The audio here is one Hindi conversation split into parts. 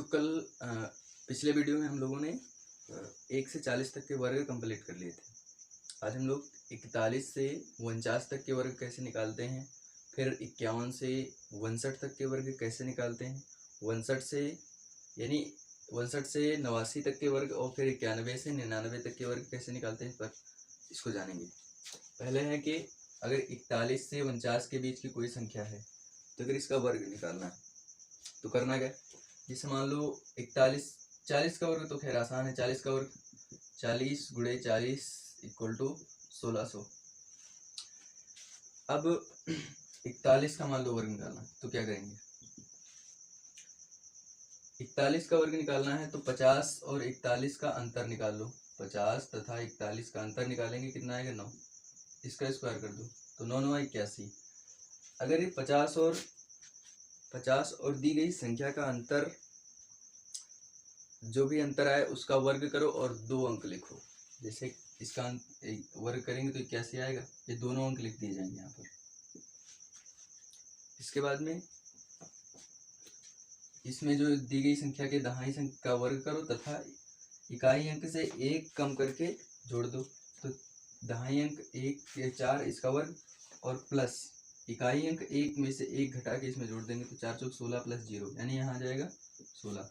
तो कल पिछले वीडियो में हम लोगों ने 1 से 40 तक के वर्ग कंप्लीट कर लिए थे। आज हम लोग 41 से 49 तक के वर्ग कैसे निकालते हैं, फिर 51 से 59 तक के वर्ग कैसे निकालते हैं, 59 से 89 तक के वर्ग और फिर 91 से 99 तक के वर्ग कैसे निकालते हैं, पर इसको जानेंगे। पहले है कि अगर 41 से 49 के बीच की कोई संख्या है तो अगर इसका वर्ग निकालना है तो करना क्या। जैसे मान लो 40 का वर्ग तो खैर आसान है। 40 का वर्ग 40 गुणे 40 इक्वल टू 1600। अब 41 का मान लो वर्ग निकालना है तो क्या करेंगे। 41 का वर्ग निकालना है तो 50 और 41 का अंतर निकाल लो। 50 तथा 41 का अंतर निकालेंगे, कितना आएगा 9। इसका स्क्वायर कर दो तो 9 9 81। अगर ये 50 और दी गई संख्या का अंतर, जो भी अंतर आए उसका वर्ग करो और 2 अंक लिखो। जैसे इसका वर्ग करेंगे तो 81 आएगा, ये दोनों अंक लिख दिए जाएंगे यहाँ पर। इसके बाद में इसमें जो दी गई संख्या के दहाई अंक का वर्ग करो तथा इकाई अंक से 1 कम करके जोड़ दो। तो दहाई अंक 1 या 4 इसका वर्ग और प्लस इकाई अंक 1 में से 1 घटा के इसमें जोड़ देंगे तो 4 चौक 16 प्लस 0 यानी यहाँ आ जाएगा 16।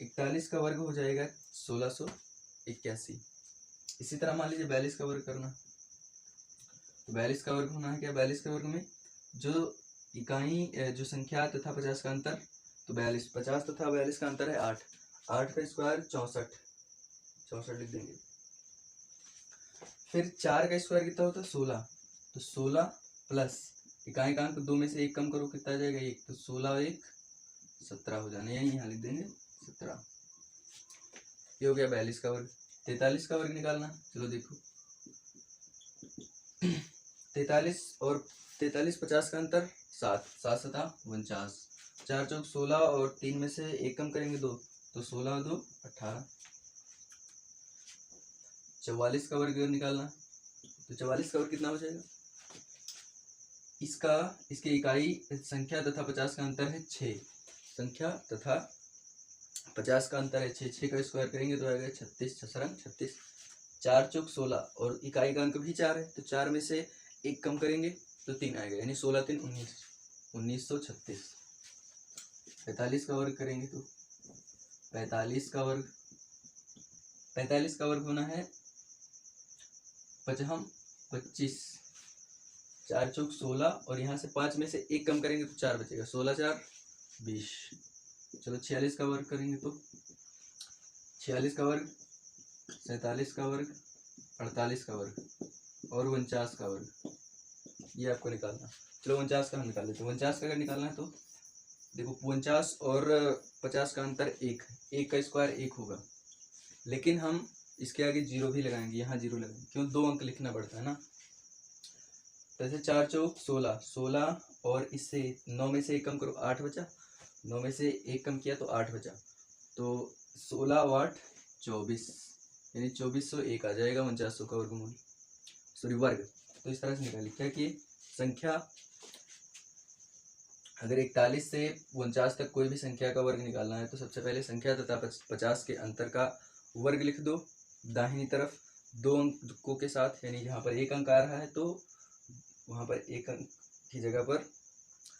41 का वर्ग हो जाएगा 1681। इसी तरह मान लीजिए 42 का वर्ग करना, तो 42 का वर्ग होना है क्या। 42 के वर्ग में जो इकाई जो संख्या तथा 50 का अंतर, तो 42 50 तथा 42 का अंतर है 8। 8 का स्क्वायर 64 लिख देंगे। फिर 4 का स्क्वायर कितना होता है 16, तो 16 प्लस इकाई का अंक 2 में से 1 कम करो, कितना आ जाएगा 1, तो 16 और 1 17 हो जाना, यानी यहाँ लिख देंगे 17। ये हो गया 42 का वर्ग। 43 का वर्ग निकालना, चलो देखो 43 और 43 50 का अंतर 7 7 सता 49। 4 चौक 16 और 3 में से 1 कम करेंगे 2, तो 16 और 2 18। 44 का वर्ग निकालना, तो 44 का वर्ग कितना हो जाएगा। इसके इकाई संख्या तथा 50 का अंतर है 6। संख्या तथा 50 का अंतर है 6। 6 का स्क्वायर करेंगे तो आएगा 36 36। 4 चौक 16 और इकाई का अंक भी 4 है, तो 4 में से 1 कम करेंगे तो 3 आएगा, यानी 16 3 19 1936। 45 का वर्ग करेंगे तो 45 का वर्ग होना है 25। 4 चौक 16 और यहाँ से 5 में से 1 कम करेंगे तो 4 बचेगा, 16 4 20। चलो 46 का वर्ग करेंगे तो 46 का वर्ग 47 का वर्ग 48 का वर्ग और 49 का वर्ग, ये आपको निकालना। चलो 49 का हम निकाल लेते हैं। 49 का अगर निकालना है तो देखो 49 और 50 का अंतर 1 है, 1 का स्क्वायर 1 होगा, लेकिन हम इसके आगे 0 भी लगाएंगे, यहाँ 0 लगाएंगे, क्यों 2 अंक लिखना पड़ता है ना। जैसे 4 चौक 16 16 और इससे 9 में से 1 कम करो 8 बचा, 9 में से 1 कम किया तो 8 बचा, तो 16 और 8 24, यानी 2401 आ जाएगा 4900 का वर्गमूल, सॉरी वर्ग। तो इस तरह से निकालिए क्या कि संख्या अगर 41 से 49 तक कोई भी संख्या का वर्ग निकालना है तो सबसे पहले संख्या तथा 50 के अंतर का वर्ग लिख दो दाहिनी तरफ 2 अंकों के साथ, यानी जहाँ पर 1 अंक आ रहा है तो वहाँ पर 1 अंक की जगह पर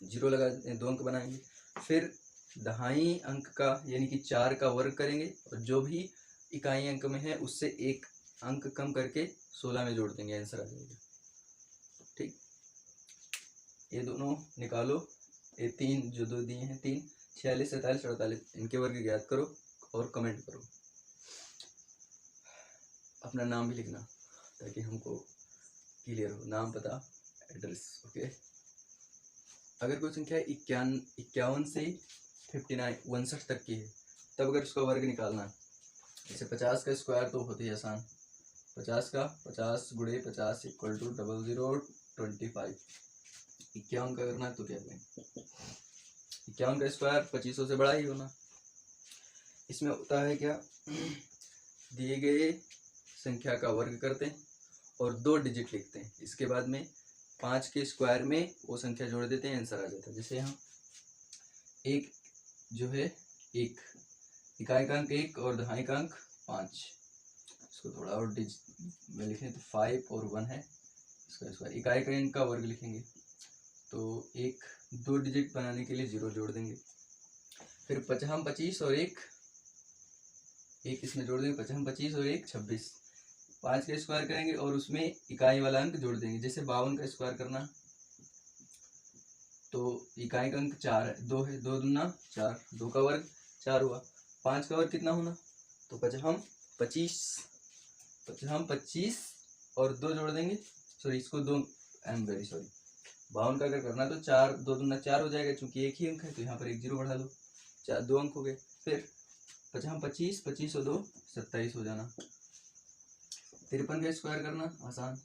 0 लगा 2 अंक बनाएंगे। फिर दहाई अंक का यानी कि 4 का वर्ग करेंगे और जो भी इकाई अंक में है उससे 1 अंक कम करके 16 में जोड़ देंगे, आंसर आ जाएगा। ठीक, ये दोनों निकालो। ये 3 जो 2 दिए हैं 3 46 47 48, इनके वर्ग ज्ञात करो और कमेंट करो। अपना नाम भी लिखना ताकि हमको क्लियर हो, नाम पता एड्रेस। ओके, अगर कोई संख्या 51 से 59 तक की है तब अगर उसका वर्ग निकालना है, जैसे 50 का स्क्वायर तो बहुत ही आसान, 50 गुणे 50 इक्वल टू 0025। 51 का करना है तो क्या करें, 51 का स्क्वायर 2500 से बड़ा ही होना। इसमें होता है क्या, दिए गए संख्या का वर्ग करते हैं और 2 डिजिट लिखते हैं, इसके बाद में 5 के स्क्वायर में वो संख्या जोड़ देते हैं, आंसर आ जाता है। जैसे यहाँ एक जो है 1, इकाई का अंक 1 और दहाई का अंक 5। इसको थोड़ा और में लिखें तो 5 और 1 है इसका स्क्वायर। इकाई का अंक का वर्ग लिखेंगे तो 1 2 डिजिट बनाने के लिए 0 जोड़ देंगे। फिर 25 और 1 इसमें जोड़ देंगे, 25 और 1 26। 5 का स्क्वायर करेंगे और उसमें इकाई वाला अंक जोड़ देंगे। जैसे 52 का स्क्वायर करना तो इकाई का अंक 4 है, 2 है, 2 दूना 4, 2 का वर्ग 4 हुआ। 5 का वर्ग कितना होना, तो 25 और 2 जोड़ देंगे, सॉरी इसको 2 आई एम वेरी सॉरी। 52 का अगर करना तो 4 2 दूना 4 हो जाएगा, क्योंकि एक ही अंक है तो यहाँ पर एक 0 बढ़ा लो, 4 2 अंक हो गए। फिर 25 और 2 27 हो जाना। 53 का स्क्वायर करना आसान,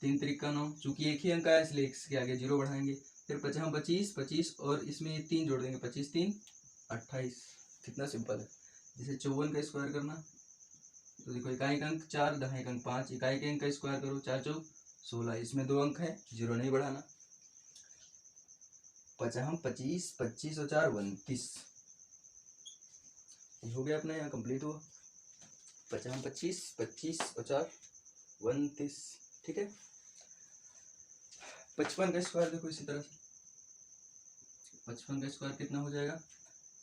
3 त्रिका 9, चूंकि एक ही अंक आया इसलिए इसके आगे 0 बढ़ाएंगे। फिर 25 और इसमें 3 जोड़ देंगे, 25 3 28। कितना सिंपल है। जैसे 54 का स्क्वायर करना तो देखो इकाई का अंक 4 दहाई का अंक 5, इकाई के अंक का स्क्वायर करो 4 4 16, इसमें 2 अंक है 0 नहीं बढ़ाना। 25 25 और 4 29, ये हो गया अपना यहाँ कंप्लीट हुआ। 25 और 4 29, ठीक है। 55 का स्क्वायर देखो इसी तरह से, 55 का स्क्वायर कितना हो जाएगा,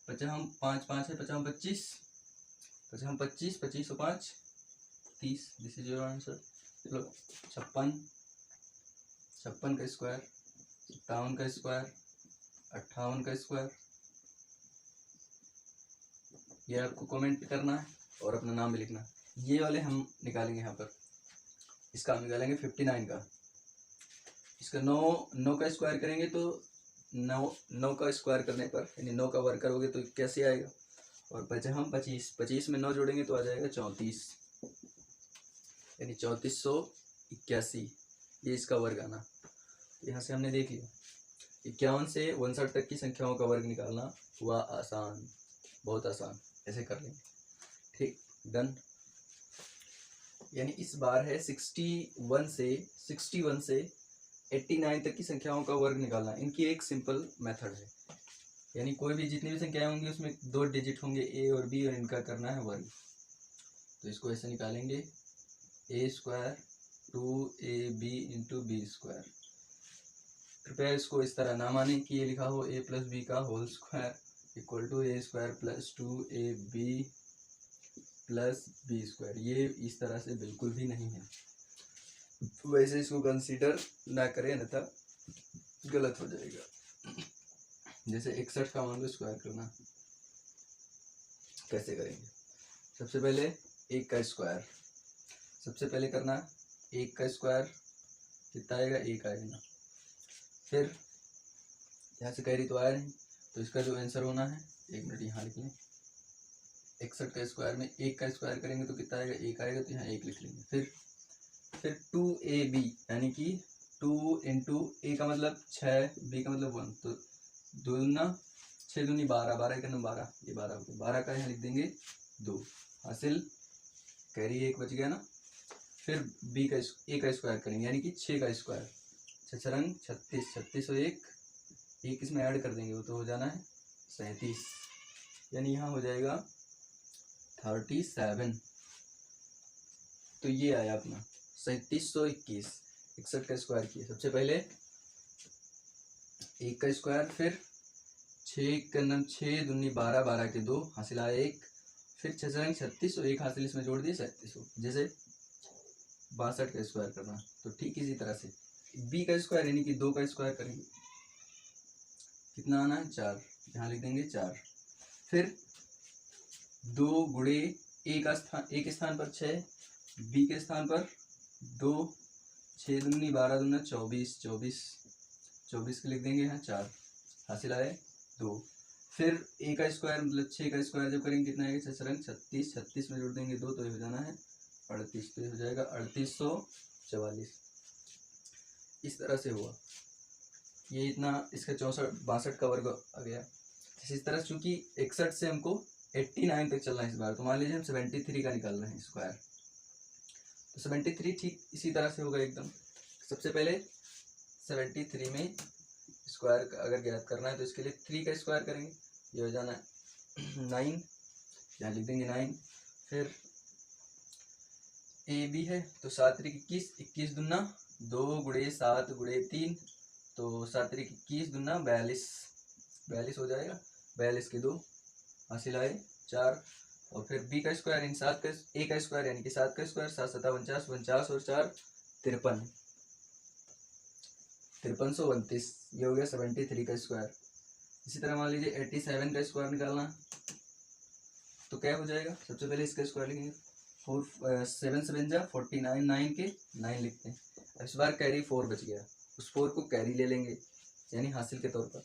5 5 है, 25 25 और 5 30, दिस इज योर आंसर। चलो 56 का स्क्वायर, 57 का स्क्वायर, 58 का स्क्वायर, ये आपको कमेंट करना है और अपना नाम भी लिखना। ये वाले हम निकालेंगे यहाँ पर, इसका हम निकालेंगे 59 का। इसका 9 का स्क्वायर करेंगे तो 9 का स्क्वायर करने पर यानी 9 का वर्ग करोगे तो कैसे आएगा। और 25 में 9 जोड़ेंगे तो आ जाएगा 34, यानी 3481, ये इसका वर्ग आना। यहाँ से हमने देख लिया 51 से 59 तक की संख्याओं का वर्ग निकालना हुआ आसान, बहुत आसान, ऐसे कर लेंगे। ठीक, डन। यानी इस बार है 61 से 89 तक की संख्याओं का वर्ग निकालना। इनकी एक सिंपल मेथड है, यानी कोई भी जितनी भी संख्याएं होंगी उसमें 2 डिजिट होंगे ए और बी, और इनका करना है वर्ग। तो इसको ऐसे निकालेंगे, a square 2ab into b square. कृपया इसको इस तरह ना माने कि ये लिखा हो a प्लस बी का whole square equal to A square plus 2ab plus B square, ये इस तरह से बिल्कुल भी नहीं है। वैसे इसको कंसीडर ना करें, अन्यथा गलत हो जाएगा। जैसे 61 का मान लो स्क्वायर करना, कैसे करेंगे। सबसे पहले 1 का स्क्वायर, सबसे पहले करना 1 का स्क्वायर कितना आएगा, 1 आएगा ना। फिर यहाँ से कैरी तो आया नहीं, तो इसका जो आंसर होना है, 1 मिनट यहाँ लिख लें। 61 का स्क्वायर में 1 का स्क्वायर करेंगे तो कितना आएगा, 1 आएगा, तो यहाँ 1 लिख लेंगे। फिर 2ab यानी कि 2 इंटू ए का मतलब 6, बी का मतलब 1, तो 2 दूना 6 दूनी 12, 12 का 12, ये 12 हो गया। 12 का यहाँ लिख देंगे 2, हासिल, कैरी 1 बच गया ना। फिर बी का ए का स्क्वायर करेंगे यानी कि 6 का स्क्वायर, 6 रंग 36, 36 और 1 इसमें ऐड कर देंगे, वो तो हो जाना है 37, यानी यहाँ हो जाएगा 37। तो ये आया अपना 3721। 61 का स्क्वायर किया, सबसे पहले 1 का स्क्वायर, फिर 6 दूनी 12, 12 के 2, हासिल आया 1, फिर 6 रंग 36 और 1 हासिल इसमें जोड़ दिए 37। जैसे 62 का स्क्वायर करना, तो ठीक इसी तरह से बी का स्क्वायर यानी कि 2 का स्क्वायर करेंगे, कितना आना है 4, यहाँ लिख देंगे 4। फिर 2 गुणे ए का स्थान, ए के स्थान पर 6, बी के स्थान पर 2, 6 दूनी 12 दूना 24, 24 के लिख देंगे यहाँ 4, हासिल आए 2। फिर ए का स्क्वायर मतलब 6 का स्क्वायर जब करेंगे कितना आएगा, 6 रंग 36, 36 में जोड़ देंगे 2, तो ये हो जाना है 38, तो ये हो जाएगा 3844। इस तरह से हुआ ये, इतना इसका 62 का वर्ग आ गया। इसी तरह चूंकि 61 से हमको 89 तक चलना है इस बार, तो मान लीजिए हम 73 का निकाल रहे हैं स्क्वायर, तो 73 ठीक इसी तरह से होगा एकदम। सबसे पहले 73 में स्क्वायर अगर ज्ञात करना है तो इसके लिए 3 का स्क्वायर करेंगे, ये हो जाना 9, यहाँ लिख देंगे 9। फिर ए बी है तो 7 त्रिक 21, 21 दूना 2 गुणे 7 गुणे 3, तो 7 त्रिक 21 दूना 42, 42 हो जाएगा। 42 के 2 हासिल आए 4। और फिर बी का स्क्वायर यानी 7 का ए का स्क्वायर यानी कि 7 का स्क्वायर, 7 7 49, 49 और 4 53, 5329, ये हो गया 73 का स्क्वायर। इसी तरह मान लीजिए 87 का स्क्वायर निकालना तो क्या हो जाएगा, सबसे पहले इसका स्क्वायर लिखेंगे। 7 7 जा 49, 9 के 9 लिखते हैं। अब इस बार कैरी 4 बच गया, उस 4 को कैरी ले लेंगे यानी हासिल के तौर पर।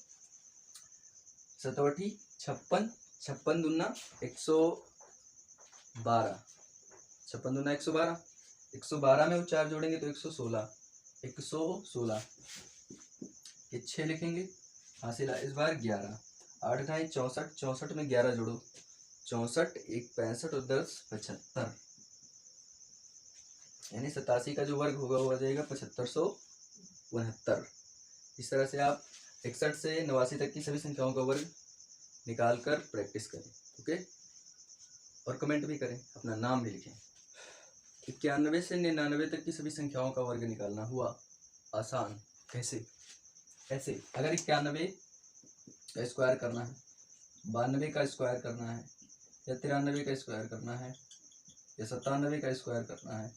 7 56, 56 दूना 112, 56 दूना 112, 112 में 4 जोड़ेंगे तो 116, 116 ये 6 लिखेंगे। हासिल इस बार 11, 8 ढाई 64, 64 में 11 जोड़ो 64, 1 65 और 10 75, यानी 87 का जो वर्ग होगा वो आ जाएगा 7569। इस तरह से आप 61 से 89 तक की सभी संख्याओं का वर्ग निकाल कर प्रैक्टिस करें। ओके, और कमेंट भी करें, अपना नाम भी लिखें। 91 से 99 तक की सभी संख्याओं का वर्ग निकालना हुआ आसान। कैसे? ऐसे, अगर 91 का स्क्वायर करना है, 92 का स्क्वायर करना है, या 93 का स्क्वायर करना है, या 97 का स्क्वायर करना है,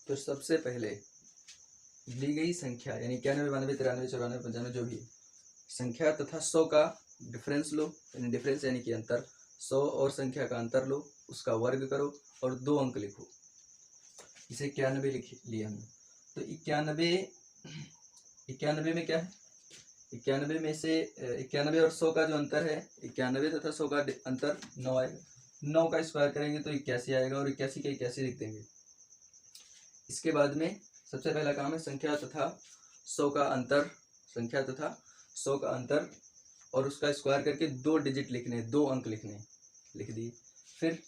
तो सबसे पहले दी गई संख्या यानी 91 92 93 94 95 जो भी संख्या तथा 100 का डिफरेंस लो, यानी डिफरेंस यानी कि अंतर, 100 और संख्या का अंतर लो, उसका वर्ग करो और 2 अंक लिखो। इसे 91 लिख लिया हमने। तो 91 में क्या है, 91 में से 91 और 100 का जो अंतर है, 91 तथा 100 का अंतर 9 आएगा। 9 का स्क्वायर करेंगे तो 81 आएगा और 81 के 81 लिख देंगे। इसके बाद में सबसे पहला काम है संख्या तथा 100 का अंतर, संख्या तथा 100 का अंतर और उसका स्क्वायर करके 2 डिजिट लिखने, 2 अंक लिखने, लिख दिए। फिर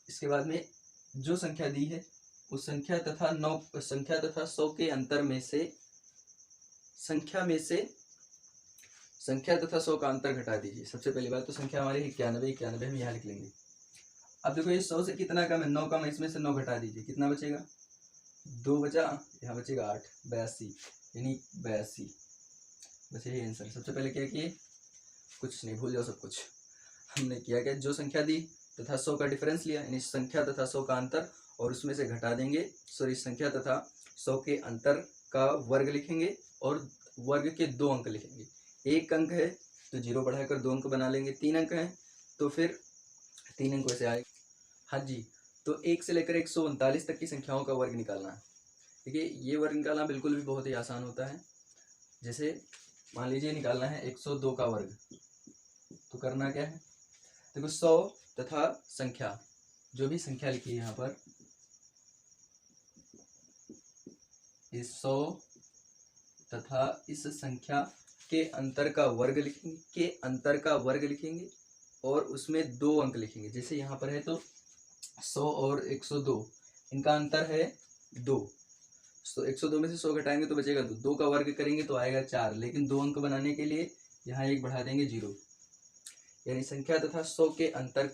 इसके बाद में जो संख्या दी है उस संख्या तथा 100 के अंतर में से संख्या तथा 100 का अंतर घटा दीजिए। सबसे पहली बात तो संख्या हमारी 91 हम यहाँ लिख लेंगे। अब देखो ये 100 से कितना कम है, 9 कम है, इसमें से 9 घटा दीजिए, कितना बचेगा, 2 बचा, यहाँ बचेगा 8, 82 यानी 82 बस यही आंसर। सबसे पहले क्या किए, कुछ नहीं, भूल जाओ सब कुछ। हमने किया क्या, जो संख्या दी तथा 100 का डिफरेंस लिया यानी संख्या तथा 100 का अंतर और उसमें से घटा देंगे, सॉरी संख्या तथा 100 के अंतर का वर्ग लिखेंगे और वर्ग के 2 अंक लिखेंगे। 1 अंक है तो 0 बढ़ाकर 2 अंक बना लेंगे, 3 अंक है तो फिर 3 अंक वैसे आएगा। हाँ जी, तो 1 से लेकर 139 तक की संख्याओं का वर्ग निकालना है। देखिए ये वर्ग निकालना बिल्कुल भी बहुत ही आसान होता है। जैसे मान लीजिए निकालना है 102 का वर्ग, तो करना क्या है, देखो 100 तथा संख्या, जो भी संख्या लिखी है यहाँ पर, इस 100 तथा इस संख्या के अंतर का वर्ग लिखेंगे, के अंतर का वर्ग लिखेंगे और उसमें 2 अंक लिखेंगे। जैसे यहाँ पर है तो 100 और 102 इनका अंतर है 2, तो 102 में से 100 घटाएंगे तो बचेगा 2, 2 का वर्ग करेंगे तो आएगा 4, लेकिन 2 अंक बनाने के लिए यहाँ 1 बढ़ा देंगे 0, यानी संख्या तथा 100 के अंतर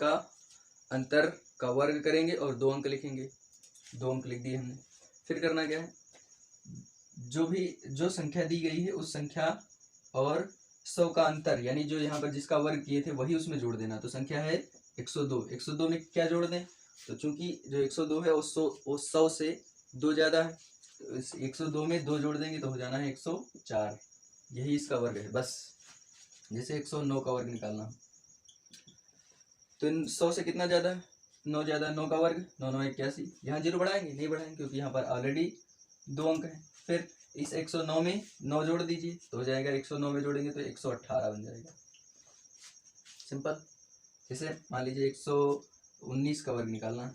का वर्ग करेंगे और 2 अंक लिखेंगे, 2 अंक लिख दिए हमने। फिर करना क्या है, जो संख्या दी गई है उस संख्या और 100 का अंतर यानी जो यहाँ पर जिसका वर्ग किए थे वही उसमें जोड़ देना। तो संख्या है 102, 102 में क्या जोड़ दें, तो चूंकि जो 102 है वो 100 से 2 ज़्यादा है, तो इस 102 में 2 जोड़ देंगे तो हो जाना है 104, यही इसका वर्ग है बस। जैसे 109 का वर्ग निकालना, तो 100 से कितना ज़्यादा है, 9 ज़्यादा, 9 का वर्ग 9 9 81, यहाँ 0 बढ़ाएंगे, नहीं बढ़ाएंगे क्योंकि यहाँ पर ऑलरेडी 2 अंक है। फिर इस 109 में 9 जोड़ दीजिए तो हो जाएगा, 109 में जोड़ेंगे तो 118 बन जाएगा, सिंपल। जैसे मान लीजिए 119 का वर्ग निकालना है,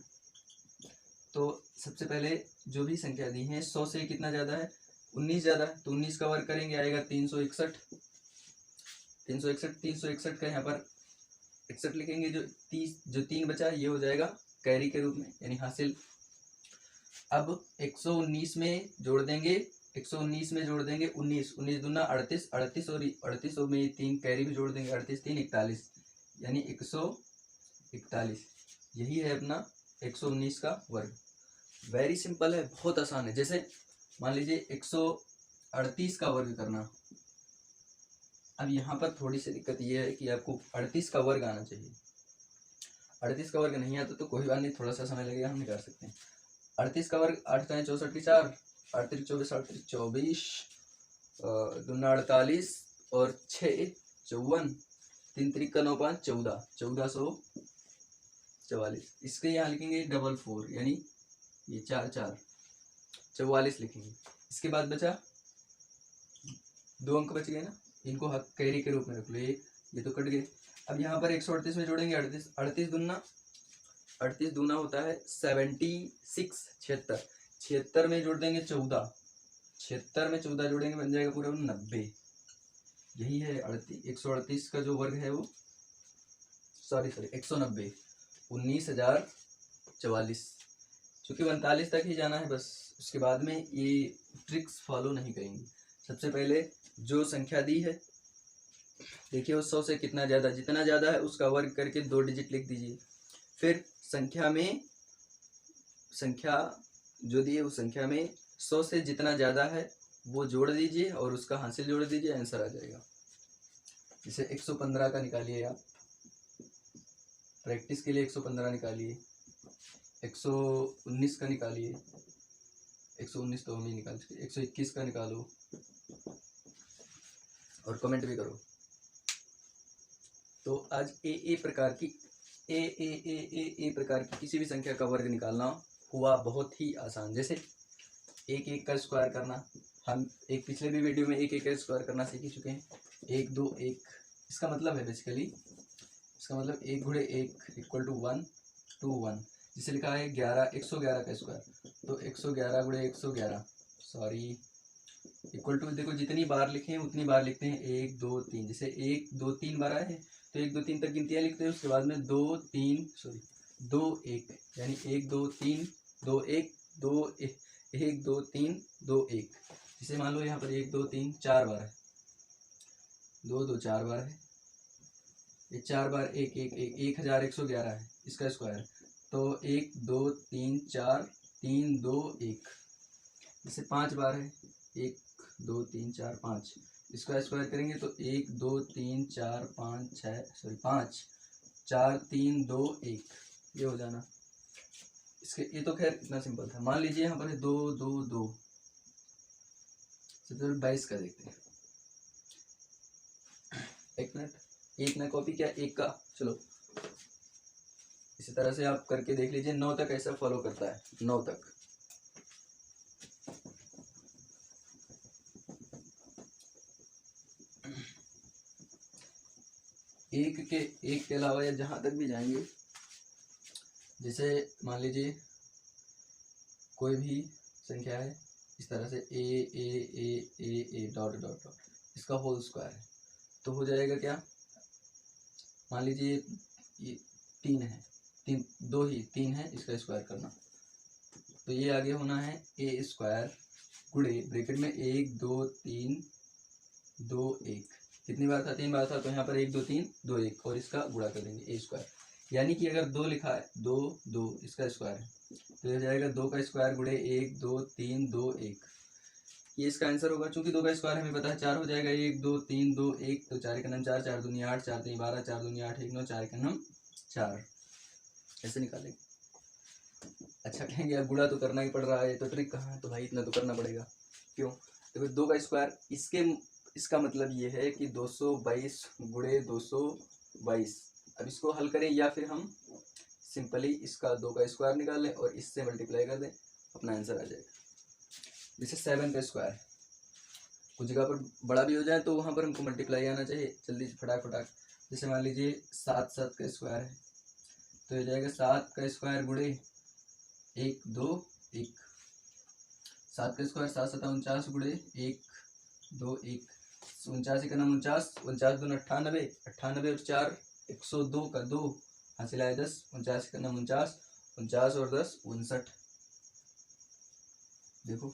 तो सबसे पहले जो भी संख्या दी है 100 से कितना ज़्यादा है, 19 ज़्यादा है, तो 19 का वर्ग करेंगे आएगा 361, 361 का यहाँ पर 61 लिखेंगे, जो 3 बचा ये हो जाएगा कैरी के रूप में यानी हासिल। अब 119 में जोड़ देंगे 119 में जोड़ देंगे 19, 19 दूना 38, 38 और 38 में 3 कैरी भी जोड़ देंगे, 38 3 41, यानी 141। यही है अपना 119 का वर्ग। वेरी सिंपल है, बहुत आसान है। जैसे मान लीजिए 138 का वर्ग करना। अब यहाँ पर थोड़ी सी दिक्कत ये है कि आपको 38 का वर्ग आना चाहिए। 38 का वर्ग नहीं आता तो कोई बात नहीं, थोड़ा सा समय लगेगा, हम निकाल सकते हैं। 38 का वर्ग 8 का 64 की 4, 8 24, 8 24, दूना 48 और 6 54, 3 3 का 9 5 14, 1444। इसके यहाँ लिखेंगे 44, यानी ये 4 4 44 लिखेंगे। इसके बाद बचा 2 अंक बच गए ना, इनको कैरी के रूप में रख लो। ये तो कट गए। अब यहाँ पर 138 में जोड़ेंगे 38, 38 दूना होता है 76, 76, 76 में जोड़ देंगे 14, 76 में 14 जोड़ेंगे बन जाएगा पूरा 90। यही है 138 का जो वर्ग है वो, सॉरी 190, 19,044। चूंकि 39 तक ही जाना है बस, उसके बाद में ये ट्रिक्स फॉलो नहीं करेंगे। सबसे पहले जो संख्या दी है, देखिए उस 100 से कितना ज़्यादा, जितना ज़्यादा है उसका वर्ग करके 2 डिजिट लिख दीजिए। फिर संख्या जो दी है उस संख्या में 100 से जितना ज़्यादा है वो जोड़ दीजिए और उसका हासिल जोड़ दीजिए, आंसर आ जाएगा। जैसे 115 का निकालिए आप, प्रैक्टिस के लिए 115 निकालिए, 119 का निकालिए, 119 तो हम ही निकाल सकते, 121 का निकालो और कमेंट भी करो। तो आज ए प्रकार की किसी भी संख्या का वर्ग निकालना हुआ बहुत ही आसान। जैसे 1 का स्क्वायर करना, हम एक पिछले भी वीडियो में 1 का स्क्वायर करना सीख ही चुके हैं। 1 2 1, इसका मतलब है बेसिकली, इसका मतलब 1 गुणे 1 इक्वल टू 1 2 1। जिसे लिखा है 111 का स्क्वायर, तो 111 गुणे 111, सॉरी, इक्वल टू, देखो जितनी बार लिखे हैं उतनी बार लिखते हैं 1 2 3। जैसे 1 2 3 बार आए हैं तो 1 2 3 तक गिनतियाँ लिखते हैं, उसके बाद में 2 2 1, यानी 1 2 3 2 1 2 1 2 3 2 1। जैसे मान लो यहाँ पर 1 2 3 4 बार है, 2 2 4 बार है, ये 4 बार 1 1 1, 1111 है इसका स्क्वायर, तो 1 2 3 4 3 2 1। जैसे 5 बार है, 1 2 3 4 5, इसका स्क्वायर करेंगे तो 1 2 3 4 5 6, सॉरी 5 4 3 2 1, ये हो जाना। इसके ये तो खैर इतना सिंपल था। मान लीजिए यहाँ पर है 2 2 2, सबसे पहले 22 का देखते हैं। एक मिनट, एक ना कॉपी क्या, एक का, चलो इसी तरह से आप करके देख लीजिए। 9 तक ऐसा फॉलो करता है, 9 तक। एक के अलावा या जहां तक भी जाएंगे, जैसे मान लीजिए कोई भी संख्या है इस तरह से ए ए ए ए ए डॉट डॉट डॉट, इसका होल स्क्वायर है तो हो जाएगा क्या, मान लीजिए ये 3 है, 3 है, इसका स्क्वायर करना, तो ये आगे होना है ए स्क्वायर गुणे ब्रैकेट में 1 2 3 2 1। कितनी बार था, 3 बार था, तो यहाँ पर 1 2 3 2 1 और इसका गुणा कर देंगे ए स्क्वायर। यानी कि अगर 2 लिखा है, 2 2 इसका स्क्वायर है तो हो जाएगा 2 का स्क्वायर गुणे 1 2 3 2 1, ये इसका आंसर होगा। चूंकि 2 का स्क्वायर हमें पता है 4 हो जाएगा, 1 2 3 2 1, तो 4 का नाम 4, 4 दूनी 8, 4 3 12, 4 दूनी 8 1 9, 4 का नाम 4, ऐसे निकालेंगे। अच्छा कहेंगे अब गुणा तो करना ही पड़ रहा है, तो ट्रिक कहाँ है, तो भाई इतना तो करना पड़ेगा। क्यों, देखो 2 का स्क्वायर, इसका मतलब ये है कि 222 गुणे 222। अब इसको हल करें या फिर हम सिंपली इसका 2 का स्क्वायर निकाल लें और इससे मल्टीप्लाई कर दें, अपना आंसर आ जाएगा। जैसे 7 का स्क्वायर, कुछ जगह पर बड़ा भी हो जाए तो वहाँ पर हमको मल्टीप्लाई आना चाहिए, जल्दी फटाक। जैसे मान लीजिए 7 का स्क्वायर है तो हो जाएगा 7 का स्क्वायर गुणे 1 2 1, 7 का स्क्वायर 7 7 49 गुणे 1 2 1, 49 का नाम 49, 49 दूनी 98, 98 और 4 102 का 2, हासिल आया 10, 49 का नाम 49, 49 और 10 59। देखो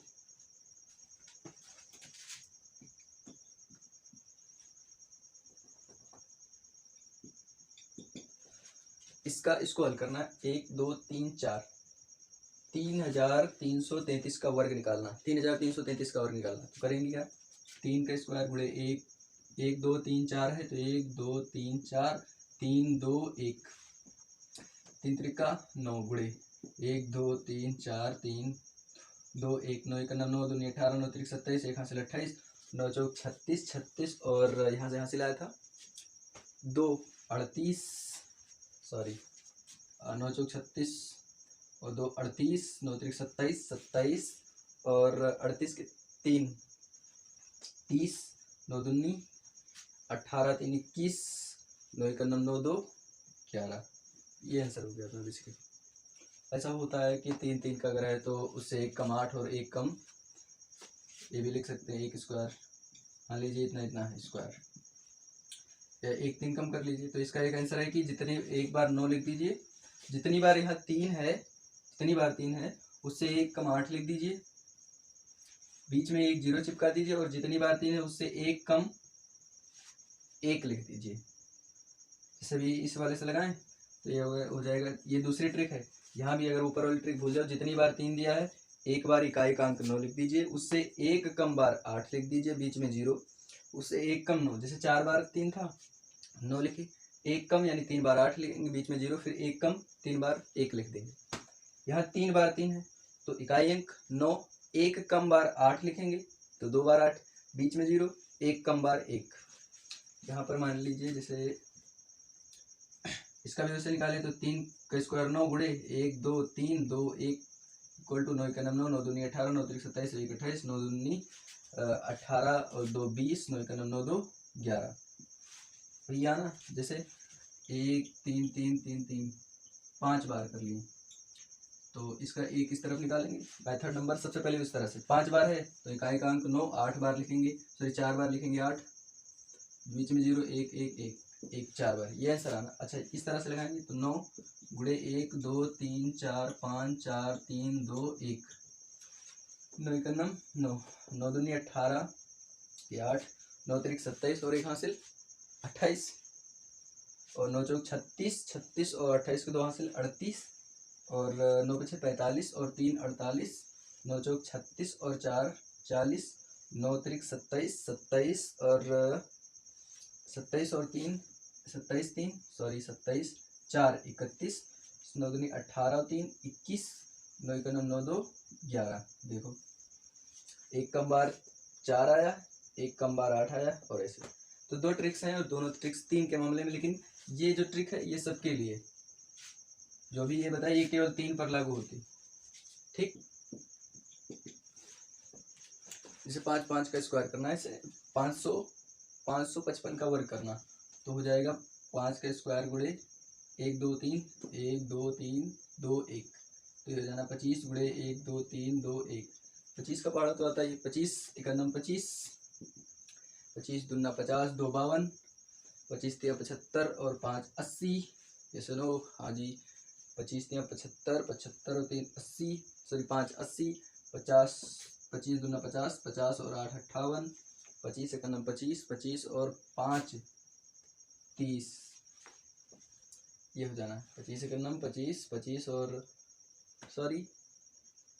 इसको हल करना है। 1 2 3 4, 3333 का वर्ग निकालना, 3333 का वर्ग निकालना। तो करेंगे क्या, 3 का स्क्वायर गुणे 1, 1 2 3 4 है तो 1 2 3 4, 3 2 1, 3 त्रिका 9 गुणे 1 2 3 4, 3 2 1, 9 1 9 2 18, 9 3 27, 1 हासिल 28, 9 चौक 36 36, और यहाँ से हासिल आया था 2 38, सॉरी 9 चौक 36 और 2 38, 9 त्रिक 27 27, और 38 के 3 30, 9 दूनी 18, 3 21, 9 1 9 2 11। ये आंसर हो गया अपना बेसिकली। ऐसा होता है कि 3 3 का अगर है तो उससे एक कम 8 और एक कम, ये भी लिख सकते हैं 1 स्क्वायर, मान लीजिए इतना इतना है स्क्वायर, या 1 3 कम कर लीजिए। तो इसका एक आंसर है कि जितने, एक बार 9 लिख दीजिए, जितनी बार यहाँ 3 है, जितनी बार 3 है उससे एक कम 8 लिख दीजिए, बीच में एक 0 चिपका दीजिए, और जितनी बार 3 है उससे एक कम 1 लिख दीजिए। जैसे भी इस वाले से लगाएं तो ये हो जाएगा। ये दूसरी ट्रिक है। यहाँ भी अगर ऊपर वाली ट्रिक भूल जाओ, जितनी बार 3 दिया है एक बार इकाई का अंक 9 लिख दीजिए, उससे एक कम बार 8 लिख दीजिए, बीच में 0, उससे एक कम 9, जैसे 4 बार 3 था 9 लिखी, एक कम यानी 3 बार 8 लिखेंगे, बीच में 0, फिर एक कम 3 बार 1 लिख देंगे। यहाँ 3 बार 3 है तो इकाई अंक 9, एक कम बार 8 लिखेंगे तो 2 बार 8, बीच में 0, एक कम बार 1। यहाँ पर मान लीजिए जैसे इसका भी वैसे निकाले तो 3 का स्क्वायर 9 गुणे 1 2 3 2 1 इक्वल टू 9 1 9 9 दूनी 18, 9 3 27, 1 28, 9 दूनी 18 और 2 20, 9 1 9 2 11। भैया ना जैसे 1 3 3 3 3 5 बार कर लिए तो इसका एक इस तरफ निकालेंगे। मेथड नंबर सबसे पहले इस तरह से 5 बार है तो इकाई का अंक 9, 8 बार लिखेंगे, सॉरी 4 बार लिखेंगे 8, बीच में 0 1 1 1 1 4 बार, ये आंसर आना। अच्छा इस तरह से लगाएंगे तो 9 गुणे 1 2 3 4 5 4 3 2 1, 9 1 9 9, 9 दूनी 18 ये 8, 9 3 27 और एक हासिल 28, और 9 चौक 36 36 और 28 के 2 हासिल 38, और 9 पीछे 45 और 3 48, 9 चौक 36 और 4 40, 9 त्रिक 27 27 और 27 और 3 27 3 सॉरी 27 4 31, 9 दूनी 18 और 3 21, 9 1 9 2 11। देखो एक कम बार 4 आया, एक कम बार 8 आया, और ऐसे। तो 2 ट्रिक्स हैं और दोनों ट्रिक्स 3 के मामले में, लेकिन ये जो ट्रिक है ये सबके लिए, जो भी ये बताइए ये केवल 3 पर लागू होती। ठीक, जैसे 5 5 का स्क्वायर करना है, इसे 555 का वर्ग करना, तो हो जाएगा 5 का स्क्वायर गुणे 1 2 3 1 2 3 2 1, तो ये हो जाना 25 गुणे 1 2 3 2 1। 25 का पहाड़ा तो आता है 25 इकन्नम 25, 25 दूना 50, 2 52, 25 3 75 और 5 80, ये सुनो हाँ जी, 25 3 75 75 और 3 80, सॉरी 5 80, 50, 25 दूना 50 50 और 8 58, 25 इकन्नम 25 25 और 5 30, ये हो जाना 25 इकन्नम 25 25 और सॉरी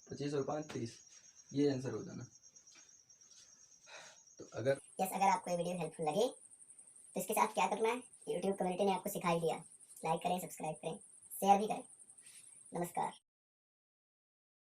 25 और 5 30, ये आंसर हो जाना। तो अगर अगर आपको ये वीडियो हेल्पफुल लगे तो इसके साथ क्या करना है, यूट्यूब कम्युनिटी ने आपको सिखा ही दिया। लाइक करें, सब्सक्राइब करें, शेयर भी करें। नमस्कार।